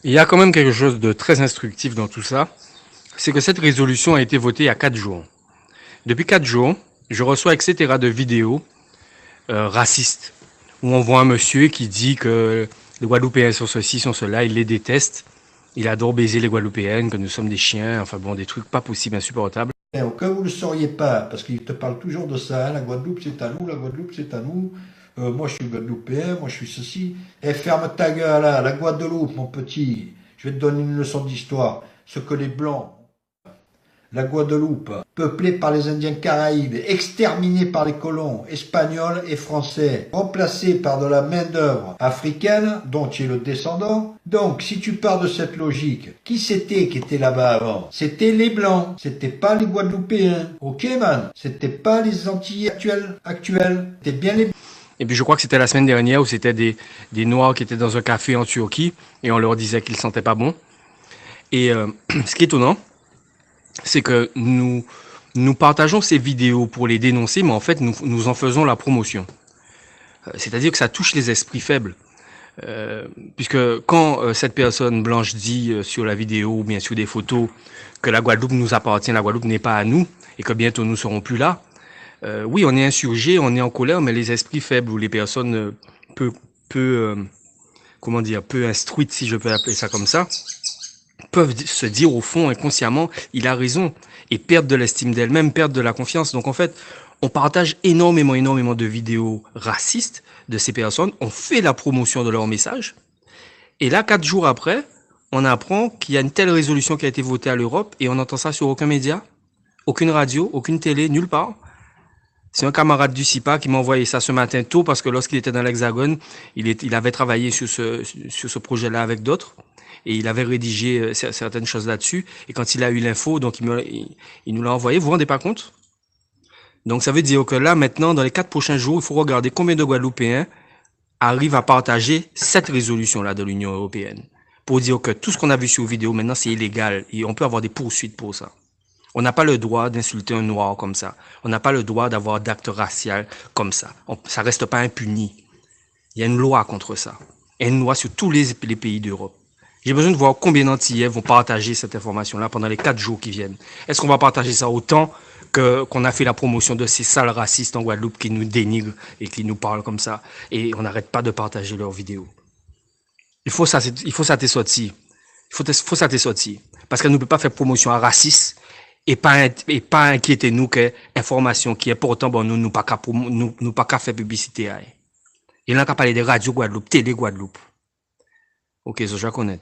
Il y a quand même quelque chose de très instructif dans tout ça, c'est que cette résolution a été votée il y a 4 jours. Depuis 4 jours, je reçois etc. de vidéos racistes, où on voit un monsieur qui dit que les Guadeloupéens sont ceci, sont cela, il les déteste, il adore baiser les Guadeloupéennes, que nous sommes des chiens, enfin bon, des trucs pas possibles, insupportables. Et au cas où vous ne le sauriez pas, parce qu'il te parle toujours de ça, hein, la Guadeloupe c'est à nous, la Guadeloupe c'est à nous, moi je suis Guadeloupéen, moi je suis ceci, et ferme ta gueule là, la Guadeloupe mon petit, je vais te donner une leçon d'histoire, ce que les Blancs, la Guadeloupe, peuplée par les Indiens Caraïbes, exterminée par les colons espagnols et français, remplacée par de la main-d'œuvre africaine, dont tu es le descendant. Donc, si tu pars de cette logique, qui c'était qui était là-bas avant? C'était les Blancs, c'était pas les Guadeloupéens. Ok, man? C'était pas les Antillais actuels. C'était bien les... Et puis je crois que c'était la semaine dernière où c'était des Noirs qui étaient dans un café en Turquie et on leur disait qu'ils sentaient pas bon. Et ce qui est étonnant, c'est que nous partageons ces vidéos pour les dénoncer, mais en fait, nous en faisons la promotion. C'est-à-dire que ça touche les esprits faibles. Euh, Puisque quand cette personne blanche dit sur la vidéo ou bien sur des photos que la Guadeloupe nous appartient, la Guadeloupe n'est pas à nous et que bientôt nous serons plus là, oui, on est insurgé, on est en colère, mais les esprits faibles ou les personnes peu comment dire, peu instruites, si je peux appeler ça comme ça, peuvent se dire au fond inconsciemment, il a raison, et perdre de l'estime d'elle-même, perdre de la confiance. Donc en fait, on partage énormément de vidéos racistes de ces personnes, on fait la promotion de leur message, et là, 4 jours après, on apprend qu'il y a une telle résolution qui a été votée à l'Europe, et on n'entend ça sur aucun média, aucune radio, aucune télé, nulle part. C'est un camarade du CIPA qui m'a envoyé ça ce matin tôt parce que lorsqu'il était dans l'Hexagone, il avait travaillé sur ce projet-là avec d'autres et il avait rédigé certaines choses là-dessus. Et quand il a eu l'info, donc il nous l'a envoyé. Vous vous rendez pas compte? Donc ça veut dire que là, maintenant, dans les 4 prochains jours, il faut regarder combien de Guadeloupéens arrivent à partager cette résolution-là de l'Union européenne pour dire que tout ce qu'on a vu sur vidéo maintenant, c'est illégal et on peut avoir des poursuites pour ça. On n'a pas le droit d'insulter un noir comme ça. On n'a pas le droit d'avoir d'actes raciaux comme ça. Ça reste pas impuni. Il y a une loi contre ça. Et une loi sur tous les pays d'Europe. J'ai besoin de voir combien d'Antillais vont partager cette information-là pendant les 4 jours qui viennent. Est-ce qu'on va partager ça autant qu'on a fait la promotion de ces sales racistes en Guadeloupe qui nous dénigrent et qui nous parlent comme ça et on n'arrête pas de partager leurs vidéos. Il faut ça te sortir. Il faut ça te sortir. Parce qu'elle ne peut pas faire promotion à racistes et pas inquiéter nous que information qui est pourtant bon nous pas qu'à faire publicité. Il n'a qu'à parler de Radio Guadeloupe, Télé Guadeloupe. Ok, ça je connais.